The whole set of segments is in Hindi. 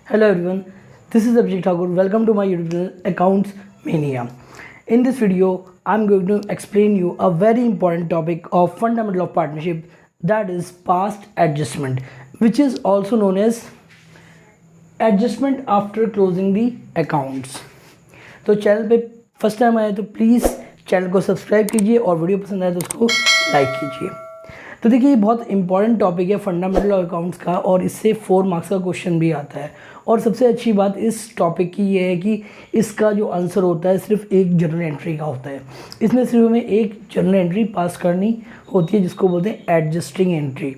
Hello everyone, this is Abhijit Thakur. Welcome to my YouTube channel Accounts Mania. In this video, I'm going to explain you a very important topic of fundamental of partnership, that is past adjustment, which is also known as adjustment after closing the accounts. तो चैनल पे फर्स्ट टाइम आए तो प्लीज़ चैनल को सब्सक्राइब कीजिए और वीडियो पसंद आए तो उसको लाइक कीजिए। तो देखिए ये बहुत इंपॉर्टेंट टॉपिक है फंडामेंटल ऑफ अकाउंट्स का, और इससे 4 मार्क्स का क्वेश्चन भी आता है। और सबसे अच्छी बात इस टॉपिक की ये है कि इसका जो आंसर होता है सिर्फ एक जर्नल एंट्री का होता है। इसमें सिर्फ हमें एक जर्नल एंट्री पास करनी होती है जिसको बोलते हैं एडजस्टिंग एंट्री।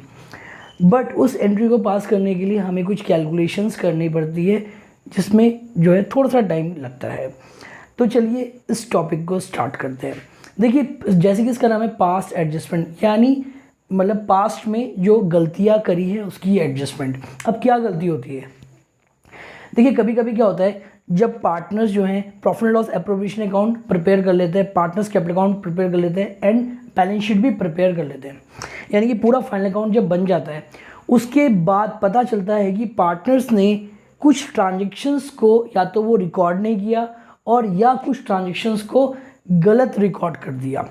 बट उस एंट्री को पास करने के लिए हमें कुछ कैलकुलेशंस करनी पड़ती है जिसमें जो है थोड़ा सा टाइम लगता है। तो चलिए इस टॉपिक को स्टार्ट करते हैं। देखिए जैसे कि इसका नाम है पास्ट एडजस्टमेंट, यानी मतलब पास्ट में जो गलतियां करी है उसकी एडजस्टमेंट। अब क्या गलती होती है, देखिए कभी कभी क्या होता है जब पार्टनर्स जो हैं profit and loss appropriation account prepare कर लेते हैं, पार्टनर्स कैपिटल अकाउंट प्रिपेयर कर लेते हैं एंड बैलेंस शीट भी प्रिपेयर कर लेते हैं, यानी कि पूरा फाइनल अकाउंट जब बन जाता है उसके बाद पता चलता है कि पार्टनर्स ने कुछ ट्रांजेक्शन्स को या तो वो रिकॉर्ड नहीं किया और या कुछ ट्रांजेक्शन्स को गलत रिकॉर्ड कर दिया।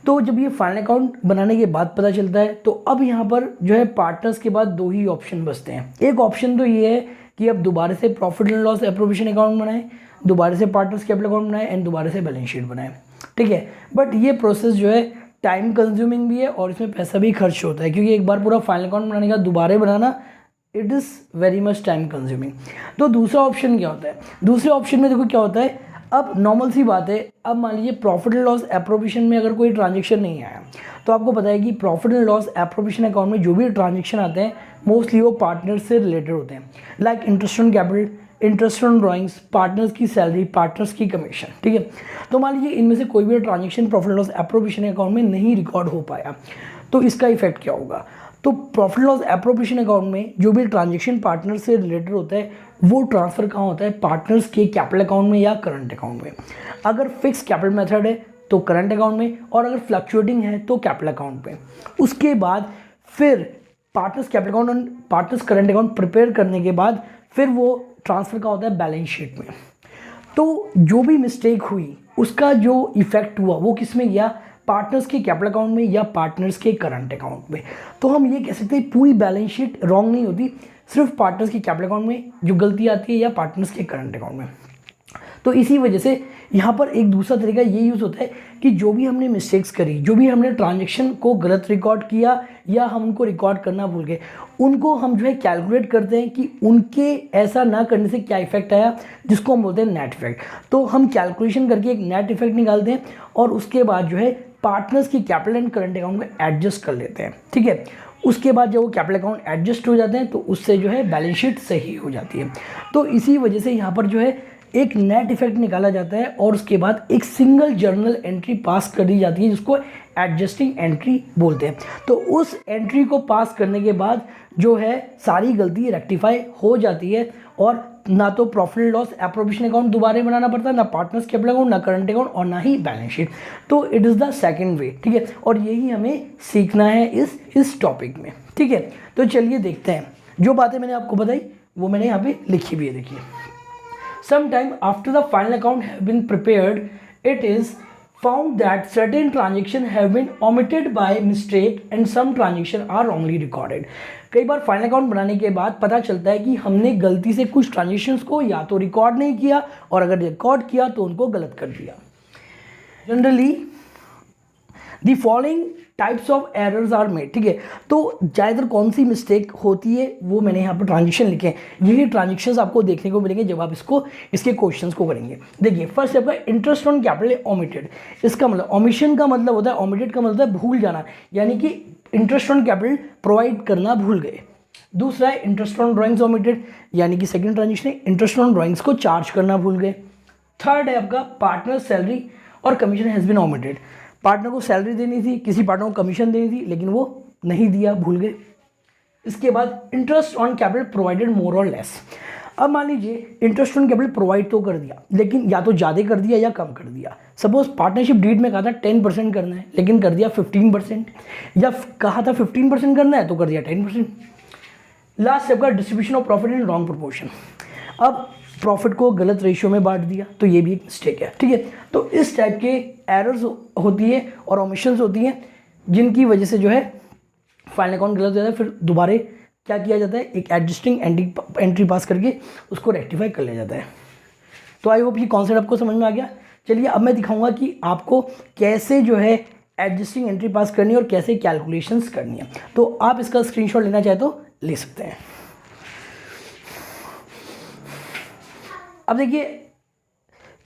तो जब ये फाइनल अकाउंट बनाने के बाद पता चलता है तो अब यहाँ पर जो है पार्टनर्स के बाद 2 ही ऑप्शन बचते हैं। एक ऑप्शन तो ये है कि अब दोबारा से profit and loss appropriation account बनाएं, दोबारा से पार्टनर्स कैपिटल अकाउंट बनाएं एंड दोबारा से बैलेंस शीट बनाएं, ठीक है। बट ये प्रोसेस जो है टाइम कंज्यूमिंग भी है और इसमें पैसा भी खर्च होता है, क्योंकि एक बार पूरा फाइनल अकाउंट बनाने का दोबारा बनाना it is very much time consuming. तो दूसरा ऑप्शन क्या होता है, दूसरे ऑप्शन में देखो क्या होता है, अब नॉर्मल सी बात है, अब मान लीजिए प्रॉफिट एंड लॉस एप्रोप्रिएशन में अगर कोई ट्रांजेक्शन नहीं आया तो आपको पता है कि profit and loss appropriation account में जो भी ट्रांजेक्शन आते हैं मोस्टली वो पार्टनर से रिलेटेड होते हैं, like interest on capital, interest on drawings, partners की सैलरी, पार्टनर्स की कमीशन, ठीक है। तो मान लीजिए इनमें से कोई भी transaction profit and loss appropriation account में नहीं रिकॉर्ड हो पाया तो इसका इफेक्ट क्या होगा। तो प्रॉफिट लॉस एप्रोप्रिएशन अकाउंट में जो भी ट्रांजेक्शन पार्टनर से रिलेटेड होता है वो ट्रांसफ़र कहाँ होता है, पार्टनर्स के कैपिटल अकाउंट में या करंट अकाउंट में। अगर फिक्स कैपिटल मेथड है तो करंट अकाउंट में, और अगर फ्लक्चुएटिंग है तो कैपिटल अकाउंट में। उसके बाद फिर पार्टनर्स कैपिटल अकाउंट और पार्टनर्स करंट अकाउंट प्रिपेयर करने के बाद फिर वो ट्रांसफ़र का होता है बैलेंस शीट में। तो जो भी मिस्टेक हुई उसका जो इफेक्ट हुआ वो किस में गया, पार्टनर्स के कैपिटल अकाउंट में या पार्टनर्स के करंट अकाउंट में। तो हम ये कह सकते हैं पूरी बैलेंस शीट रॉन्ग नहीं होती, सिर्फ पार्टनर्स के कैपिटल अकाउंट में जो गलती आती है या पार्टनर्स के करंट अकाउंट में। तो इसी वजह से यहाँ पर एक दूसरा तरीका ये यूज़ होता है कि जो भी हमने मिस्टेक्स करी, जो भी हमने ट्रांजेक्शन को गलत रिकॉर्ड किया या हम उनको रिकॉर्ड करना भूल गए, उनको हम जो है कैलकुलेट करते हैं कि उनके ऐसा ना करने से क्या इफेक्ट आया, जिसको हम बोलते हैं नेट इफेक्ट। तो हम कैलकुलेशन करके एक नेट इफेक्ट निकालते हैं और उसके बाद जो है पार्टनर्स की कैपिटल एंड करंट अकाउंट में एडजस्ट कर लेते हैं, ठीक है। उसके बाद जब वो कैपिटल अकाउंट एडजस्ट हो जाते हैं तो उससे जो है बैलेंस शीट सही हो जाती है। तो इसी वजह से यहाँ पर जो है एक नेट इफेक्ट निकाला जाता है और उसके बाद एक सिंगल जर्नल एंट्री पास कर दी जाती है जिसको एडजस्टिंग एंट्री बोलते हैं। तो उस एंट्री को पास करने के बाद जो है सारी गलती रेक्टिफाई हो जाती है और ना तो profit and loss appropriation account दोबारा बनाना पड़ता है, ना पार्टनर्स कैपिटल अकाउंट, ना करंट अकाउंट और ना ही बैलेंस शीट। तो इट इज़ द सेकंड वे, ठीक है। और यही हमें सीखना है इस टॉपिक में, ठीक है। तो चलिए देखते हैं, जो बातें मैंने आपको बताई वो मैंने यहाँ पे लिखी भी है, देखिए। Sometime after the final account have been prepared, it is found that certain transactions have been omitted by mistake and some transactions are wrongly recorded. कई बार फाइनल अकाउंट बनाने के बाद पता चलता है कि हमने गलती से कुछ ट्रांजेक्शन्स को या तो रिकॉर्ड नहीं किया और अगर रिकॉर्ड किया तो उनको गलत कर दिया। Generally the following types of errors are made, ठीक है। तो ज़्यादातर कौन सी मिस्टेक होती है वो मैंने यहाँ पर ट्रांजेक्शन लिखे हैं। यही ट्रांजेक्शन्स आपको देखने को मिलेंगे जब आप इसके क्वेश्चंस को करेंगे। देखिए फर्स्ट आपका इंटरेस्ट ऑन कैपिटल ओमिटेड। इसका मतलब ओमिशन का मतलब होता है, ओमिटेड का मतलब है भूल जाना, यानी कि इंटरेस्ट ऑन कैपिटल प्रोवाइड करना भूल गए। दूसरा है इंटरेस्ट ऑन ड्राइंग्स ओमिटेड, यानी कि सेकेंड ट्रांजेक्शन है इंटरेस्ट ऑन ड्राइंग्स को चार्ज करना भूल गए। थर्ड है आपका पार्टनर सैलरी और commission has been omitted. Partner को सैलरी देनी थी, किसी पार्टनर को कमीशन देनी थी लेकिन वो नहीं दिया, भूल गए। इसके बाद इंटरेस्ट ऑन कैपिटल प्रोवाइडेड मोर और लेस। अब मान लीजिए इंटरेस्ट ऑन कैपिटल प्रोवाइड तो कर दिया लेकिन या तो ज़्यादा कर दिया या कम कर दिया। सपोज पार्टनरशिप डीड में कहा था 10% करना है लेकिन कर दिया 15%, या कहा था 15% करना है तो कर दिया 10%। लास्ट स्टेप का distribution of profit in wrong proportion. अब प्रॉफिट को गलत रेशियो में बांट दिया तो ये भी एक मिस्टेक है, ठीक है। तो इस टाइप के एरर्स होती है और ओमिशंस होती हैं जिनकी वजह से जो है फाइनल अकाउंट गलत हो जाता है। फिर दोबारा क्या किया जाता है, एक एडजस्टिंग एंट्री पास करके उसको रेक्टिफाई कर लिया जाता है। तो आई होप ये कॉन्सेप्ट आपको समझ में आ गया। चलिए अब मैं दिखाऊंगा कि आपको कैसे जो है एडजस्टिंग एंट्री पास करनी है और कैसे कैलकुलेशंस करनी है। तो आप इसका स्क्रीनशॉट लेना चाहे तो ले सकते हैं। अब देखिए,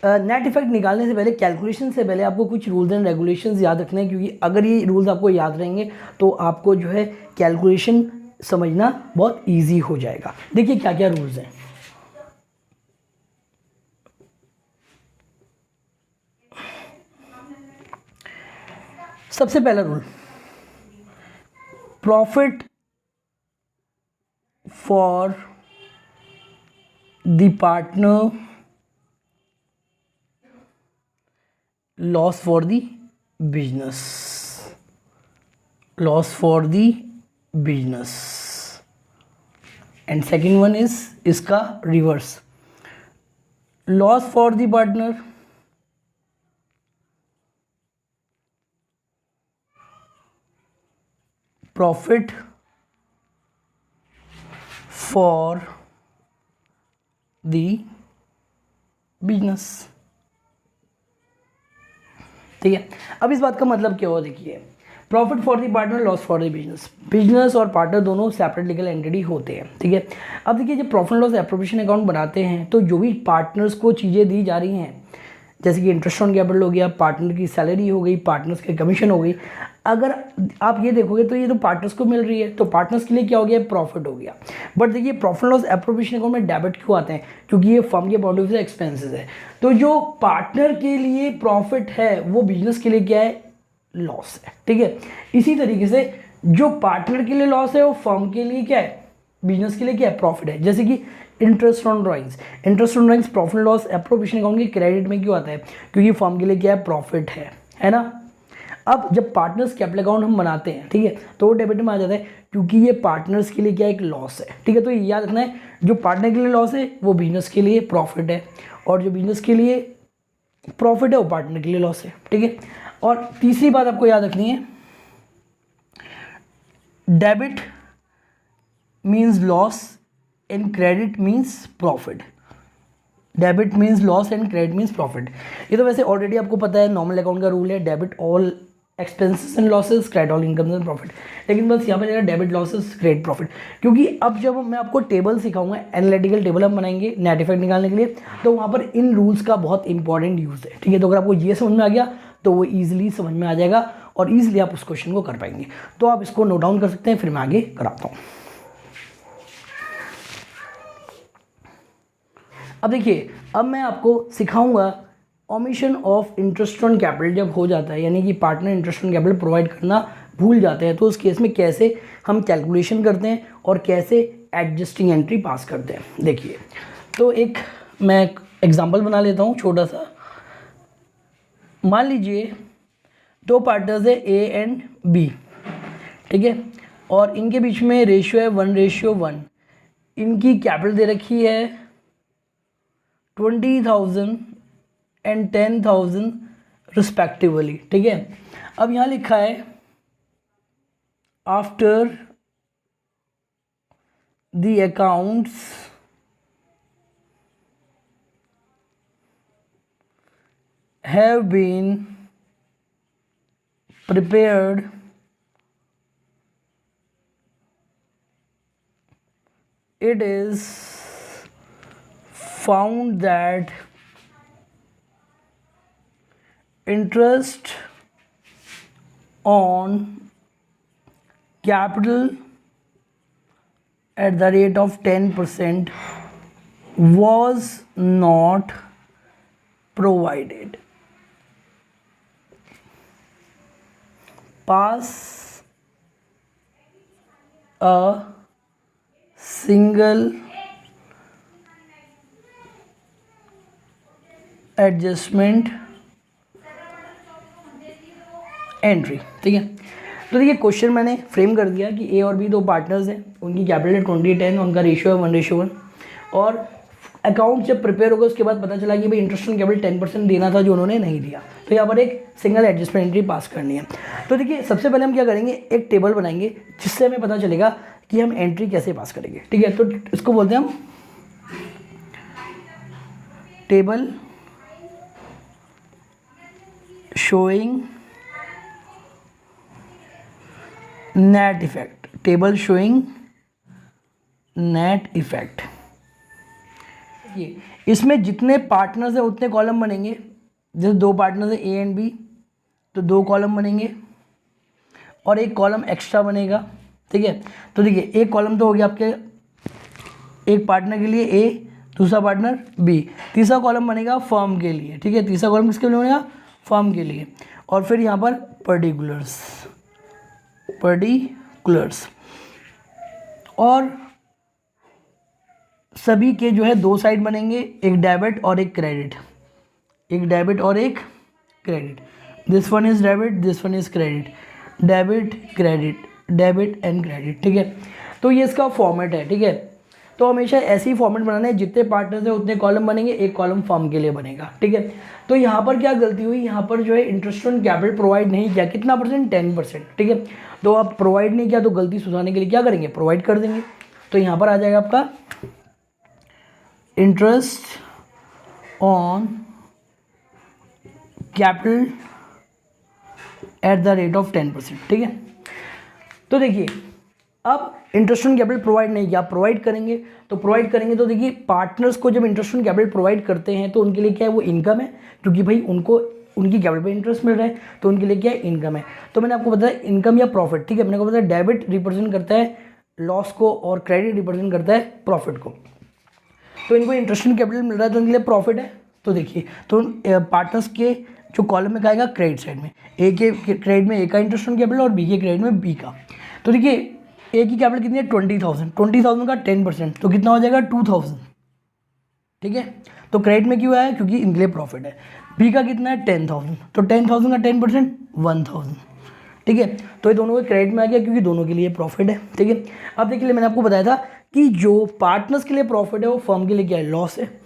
नेट इफेक्ट निकालने से पहले, कैलकुलेशन से पहले आपको कुछ रूल्स एंड रेगुलेशंस याद रखने हैं, क्योंकि अगर ये रूल्स आपको याद रहेंगे तो आपको जो है कैलकुलेशन समझना बहुत इजी हो जाएगा। देखिए क्या क्या रूल्स हैं। सबसे पहला rule, profit for the partner, loss for the business, loss for the business. And second one is इसका reverse, loss for the partner, profit for the business. ठीक है, अब इस बात का मतलब क्या हुआ, देखिए profit for the partner, loss for the business. Business और पार्टनर दोनों सेपरेट लीगल एंटिटी होते हैं, ठीक है। अब देखिए जब प्रॉफिट लॉस एप्रोप्रिएशन अकाउंट बनाते हैं तो जो भी पार्टनर्स को चीज़ें दी जा रही हैं, जैसे कि इंटरेस्ट ऑन कैपिटल हो गया, पार्टनर की सैलरी हो गई, पार्टनर्स के कमीशन हो गई, अगर आप ये देखोगे तो ये तो पार्टनर्स को मिल रही है, तो पार्टनर्स के लिए क्या हो गया, प्रॉफिट हो गया। बट देखिए प्रॉफिट लॉस एप्रोप्रिएशन अकाउंट में डेबिट क्यों आते हैं, क्योंकि ये फर्म के पॉइंट ऑफ व्यू से एक्सपेंसेस है। तो जो पार्टनर के लिए प्रॉफिट है वो बिजनेस के लिए क्या है, लॉस है, ठीक है। इसी तरीके से जो पार्टनर के लिए लॉस है वो फर्म के लिए क्या है, बिजनेस के लिए क्या है, प्रॉफिट है। जैसे कि interest on drawings, interest on drawings profit loss appropriation account के क्रेडिट में क्यों आता है, क्योंकि फर्म के लिए क्या है, प्रॉफिट है ना। अब जब पार्टनर्स कैपिटल अकाउंट हम बनाते हैं, ठीक है, तो वो डेबिट में आ जाता है, क्योंकि ये पार्टनर्स के लिए क्या एक लॉस है, ठीक है। तो ये याद रखना है, जो पार्टनर के लिए लॉस है वो बिजनेस के लिए प्रॉफिट है, और जो बिजनेस के लिए प्रॉफिट है वो पार्टनर के लिए लॉस है, ठीक है। और तीसरी बात आपको याद रखनी है, debit means loss and credit means profit. Debit means loss and credit means profit. ये तो वैसे ऑलरेडी आपको पता है, नॉर्मल अकाउंट का रूल है, debit all expenses and losses, credit all incomes and profit. लेकिन बस यहाँ पर डेबिट लॉसेस क्रेडिट प्रॉफिट, क्योंकि अब जब मैं आपको टेबल सिखाऊंगा, एनालिटिकल टेबल हम बनाएंगे नेट इफेक्ट निकालने के लिए, तो वहाँ पर इन रूल्स का बहुत इंपॉर्टेंट यूज़ है, ठीक है। तो अगर आपको ये समझ में आ गया तो वो ईजिली समझ में आ जाएगा और ईजिली आप उस क्वेश्चन को कर पाएंगे। तो आप इसको नोट डाउन कर सकते हैं, फिर मैं आगे कराता हूँ। अब देखिए, अब मैं आपको सिखाऊंगा omission of interest on capital जब हो जाता है, यानी कि partner interest on capital provide करना भूल जाते हैं, तो उस केस में कैसे हम कैलकुलेशन करते हैं और कैसे एडजस्टिंग एंट्री पास करते हैं। देखिए, तो एक मैं एग्जांपल बना लेता हूँ छोटा सा। मान लीजिए दो पार्टनर्स है ए एंड बी, ठीक है, और इनके बीच में रेशियो है 1:1। इनकी कैपिटल दे रखी है 20,000 एंड 10,000 रिस्पेक्टिवली, ठीक है। अब यहाँ लिखा है after the accounts have been prepared, it is found that interest on capital at the rate of 10% was not provided. Pass a single adjustment entry, ठीक है। तो देखिए क्वेश्चन मैंने फ्रेम कर दिया कि ए और बी दो पार्टनर्स हैं, उनकी कैपिटल 20-10, उनका रेशियो है 1:1, और अकाउंट जब प्रिपेयर होगा उसके बाद पता चला कि भाई इंटरेस्ट ऑन कैपिटल 10% देना था जो उन्होंने नहीं दिया, तो यहाँ पर एक सिंगल एडजस्टमेंट एंट्री पास करनी है। तो देखिए सबसे पहले हम क्या करेंगे, एक टेबल बनाएंगे जिससे हमें पता चलेगा कि हम एंट्री कैसे पास करेंगे। ठीक है, तो इसको बोलते हैं हम table showing net effect, table showing net effect. ये इसमें जितने पार्टनर्स हैं उतने कॉलम बनेंगे। जैसे दो पार्टनर्स हैं ए एंड बी, तो दो कॉलम बनेंगे और एक कॉलम एक्स्ट्रा बनेगा। ठीक है, तो देखिए एक कॉलम तो हो गया आपके एक पार्टनर के लिए ए, दूसरा पार्टनर बी, तीसरा कॉलम बनेगा फर्म के लिए। ठीक है, तीसरा कॉलम किसके लिए बनेगा, फर्म के लिए। और फिर यहाँ पर पर्टिकुलर्स, और सभी के जो है दो साइड बनेंगे, एक डेबिट और एक क्रेडिट, एक डेबिट और एक credit. This one is debit, this one is credit, debit credit, debit and credit. ठीक है, तो ये इसका फॉर्मेट है। ठीक है, तो हमेशा ऐसे ही फॉर्मेट बनाना है, जितने पार्टनर्स हैं उतने कॉलम बनेंगे, एक कॉलम फर्म के लिए बनेगा। ठीक है, तो यहाँ पर क्या गलती हुई, यहाँ पर जो है इंटरेस्ट ऑन कैपिटल प्रोवाइड नहीं किया। कितना परसेंट, 10%। ठीक है, तो आप प्रोवाइड नहीं किया तो गलती सुधारने के लिए क्या करेंगे, प्रोवाइड कर देंगे। तो यहाँ पर आ जाएगा आपका interest on capital at the rate of 10%। ठीक है, तो देखिए अब इंटरेस्ट ऑन कैपिटल प्रोवाइड नहीं किया, प्रोवाइड करेंगे। तो प्रोवाइड करेंगे तो देखिए पार्टनर्स को जब इंटरेस्ट ऑन कैपिटल प्रोवाइड करते हैं तो उनके लिए क्या है, वो इनकम है, क्योंकि भाई उनको उनकी कैपिटल पे इंटरेस्ट मिल रहा है, तो उनके लिए क्या है, इनकम है। तो मैंने आपको बताया इनकम या प्रॉफिट। ठीक है, मैंने आपको बताया डेबिट रिप्रेजेंट करता है लॉस को और क्रेडिट रिप्रेजेंट करता है प्रॉफिट को। तो इनको इंटरेस्ट ऑन कैपिटल मिल रहा है तो उनके लिए प्रॉफिट है। तो देखिए तो पार्टनर्स के जो कॉलम में आएगा क्रेडिट साइड में, ए के क्रेडिट में ए का इंटरेस्ट ऑन कैपिटल और बी के क्रेडिट में बी का। तो देखिए ए की कैपिटल कितनी है, 20,000 का 10%, तो कितना हो जाएगा 2,000। ठीक है, तो क्रेडिट में क्यों आया, क्योंकि इनके लिए प्रॉफिट है। बी का कितना है 10,000, तो 10,000 का 10% 1,000। ठीक है, तो ये दोनों के क्रेडिट में आ गया क्योंकि दोनों के लिए प्रॉफिट है। ठीक है, अब देखिए मैंने आपको बताया था कि जो पार्टनर्स के लिए प्रॉफिट है वो फर्म के लिए क्या है, लॉस है।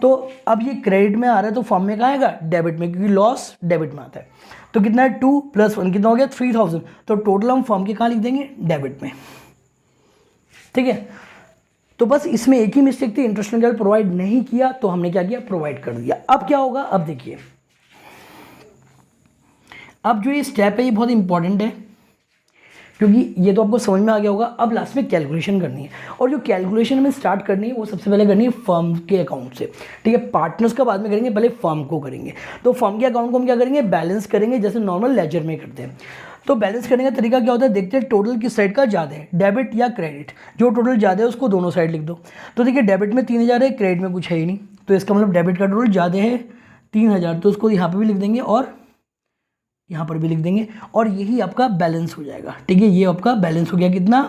तो अब ये क्रेडिट में आ रहा है तो फर्म में कहाँ आएगा, डेबिट में, क्योंकि लॉस डेबिट में आता है। तो कितना है 2 + 1 कितना हो गया 3,000, तो टोटल हम फर्म के कहाँ लिख देंगे, डेबिट में। ठीक है, तो बस इसमें एक ही मिस्टेक थी, इंटरेस्ट ऑन कैपिटल प्रोवाइड नहीं किया, तो हमने क्या किया, प्रोवाइड कर दिया। अब क्या होगा, अब देखिए अब जो ये स्टेप है ये बहुत इंपॉर्टेंट है, क्योंकि ये तो आपको समझ में आ गया होगा। अब लास्ट में कैलकुलेशन करनी है, और जो कैलकुलेशन हमें स्टार्ट करनी है वो सबसे पहले करनी है फर्म के अकाउंट से। ठीक है, पार्टनर्स का बाद में करेंगे, पहले फर्म को करेंगे। तो फर्म के अकाउंट को हम क्या करेंगे, बैलेंस करेंगे, जैसे नॉर्मल लेजर में करते हैं। तो बैलेंस करने का तरीका क्या होता है, देखते हैं टोटल किस साइड का ज़्यादा है, डेबिट या क्रेडिट। जो टोटल ज़्यादा है उसको दोनों साइड लिख दो। तो देखिए डेबिट में 3,000 है, क्रेडिट में कुछ है ही नहीं, तो इसका मतलब डेबिट का टोटल ज़्यादा है 3,000, तो उसको यहाँ पर भी लिख देंगे और यहाँ पर भी लिख देंगे, और यही आपका बैलेंस हो जाएगा। ठीक है, ये आपका बैलेंस हो गया कितना,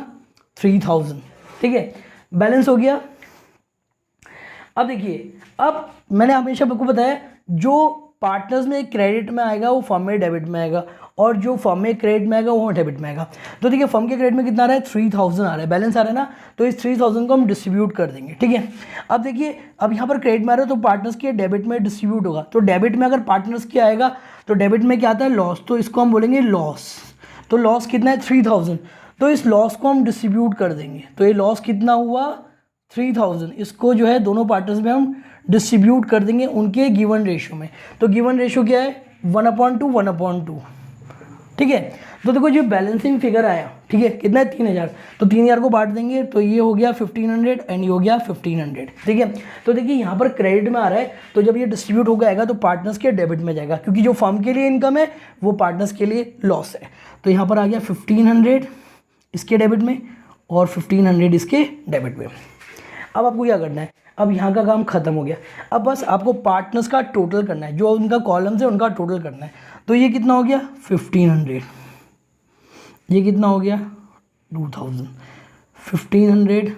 3,000। ठीक है, बैलेंस हो गया। अब देखिए, अब मैंने हमेशा आपको बताया जो पार्टनर्स में क्रेडिट में आएगा वो फर्म में डेबिट में आएगा, और जो फर्म में क्रेडिट में आएगा वो डेबिट में आएगा। तो देखिए फर्म के क्रेडिट में कितना आ रहा है, 3,000 आ रहा है, बैलेंस आ रहा है ना, तो इस 3,000 को हम डिस्ट्रीब्यूट कर देंगे। ठीक है, अब देखिए अब यहाँ पर क्रेडिट में आ रहा है तो पार्टनर्स के डेबिट में डिस्ट्रीब्यूट होगा। तो डेबिट में अगर पार्टनर्स के आएगा तो डेबिट में क्या आता है, लॉस, तो इसको हम बोलेंगे लॉस। तो लॉस कितना है 3,000, तो इस लॉस को हम डिस्ट्रीब्यूट कर देंगे। तो ये लॉस कितना हुआ 3,000, इसको जो है दोनों पार्टनर्स में हम डिस्ट्रीब्यूट कर देंगे उनके गिवन रेशियो में। तो गिवन रेशियो क्या है, 1/2 1/2। ठीक है, तो देखो जो बैलेंसिंग फिगर आया, ठीक है, कितना है 3,000, तो 3,000 को बांट देंगे तो ये हो गया 1,500 एंड ये हो गया 1,500। ठीक है, तो देखिए यहाँ पर क्रेडिट में आ रहा है, तो जब ये डिस्ट्रीब्यूट हो जाएगा तो पार्टनर्स के डेबिट में जाएगा, क्योंकि जो फर्म के लिए इनकम है वो पार्टनर्स के लिए लॉस है। तो यहाँ पर आ गया 1,500 इसके डेबिट में और 1,500 इसके डेबिट में। अब आपको क्या करना है, अब यहाँ का काम खत्म हो गया। अब बस आपको पार्टनर्स का टोटल करना है, जो उनका कॉलम्स है उनका टोटल करना है। तो ये कितना हो गया 1,500, ये कितना हो गया 2,000, 1,500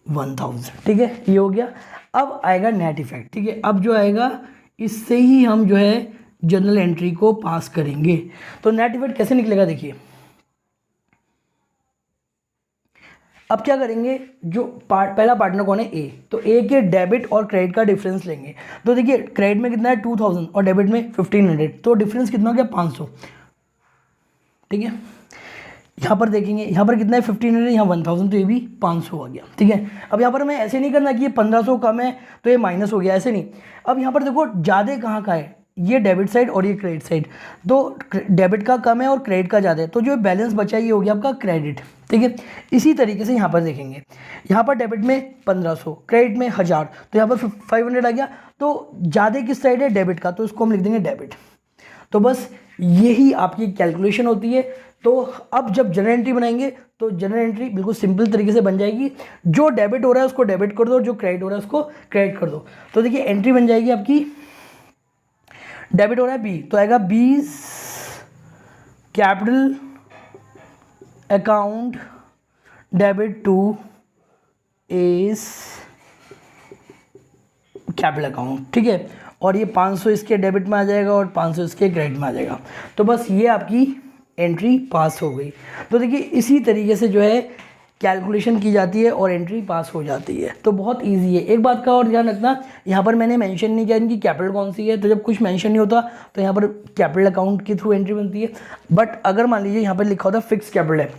1,000। ठीक है, ये हो गया। अब आएगा नेट इफेक्ट। ठीक है, अब जो आएगा इससे ही हम जो है जनरल एंट्री को पास करेंगे। तो नेट इफेक्ट कैसे निकलेगा, देखिए अब क्या करेंगे, जो पहला पार्टनर कौन है, ए, तो ए के डेबिट और क्रेडिट का डिफरेंस लेंगे। तो देखिए क्रेडिट में कितना है 2000 और डेबिट में 1500, तो डिफरेंस कितना हो गया 500, ठीक है। यहाँ पर देखेंगे, यहाँ पर कितना है 1500, यहाँ 1000, तो ये भी 500 आ गया, ठीक है। अब यहाँ पर मैं ऐसे नहीं करना कि ये 1500 कम है तो ये माइनस हो गया, ऐसे नहीं। अब यहाँ पर देखो ज़्यादा कहाँ का है, ये डेबिट साइड और ये क्रेडिट साइड, तो डेबिट का कम है और क्रेडिट का ज़्यादा है, तो जो बैलेंस बचा ये हो गया आपका क्रेडिट, ठीक है। इसी तरीके से यहाँ पर देखेंगे, यहाँ पर डेबिट में 1500, क्रेडिट में 1000, तो यहाँ पर 500 आ गया, तो ज़्यादा किस साइड है, डेबिट का, तो इसको हम लिख देंगे डेबिट। तो बस यही आपकी कैलकुलेशन होती है। तो अब जब जनरल एंट्री बनाएंगे तो जनरल एंट्री बिल्कुल सिंपल तरीके से बन जाएगी, जो डेबिट हो रहा है उसको डेबिट कर दो, जो क्रेडिट हो रहा है उसको क्रेडिट कर दो। तो देखिए एंट्री बन जाएगी आपकी, डेबिट हो रहा है बी, तो आएगा B's capital account debit to S capital account, ठीक है। और ये 500 इसके डेबिट में आ जाएगा और 500 इसके क्रेडिट में आ जाएगा। तो बस ये आपकी एंट्री पास हो गई। तो देखिए इसी तरीके से जो है कैलकुलेशन की जाती है और एंट्री पास हो जाती है। तो बहुत इजी है। एक बात का और ध्यान रखना, यहाँ पर मैंने मेंशन नहीं किया इनकी कैपिटल कौन सी है, तो जब कुछ मेंशन नहीं होता तो यहाँ पर कैपिटल अकाउंट के थ्रू एंट्री बनती है। बट अगर मान लीजिए यहाँ पर लिखा होता फिक्स कैपिटल है,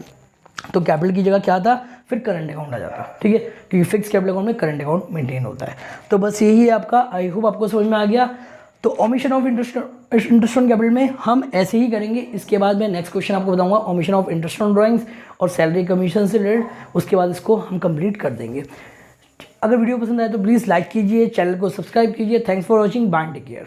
तो कैपिटल की जगह क्या था, फिर करंट अकाउंट आ जाता, ठीक है, क्योंकि फिक्स कैपिटल अकाउंट में करंट अकाउंट मेंटेन होता है। तो बस यही है आपका, आई होप आपको समझ में आ गया। तो omission of interest on capital में हम ऐसे ही करेंगे। इसके बाद मैं नेक्स्ट क्वेश्चन आपको बताऊंगा omission of interest on drawings और सैलरी कमीशन से रिलेटेड, उसके बाद इसको हम कंप्लीट कर देंगे। अगर वीडियो पसंद आए तो प्लीज़ लाइक कीजिए, चैनल को सब्सक्राइब कीजिए। Thanks for watching, bye, take care.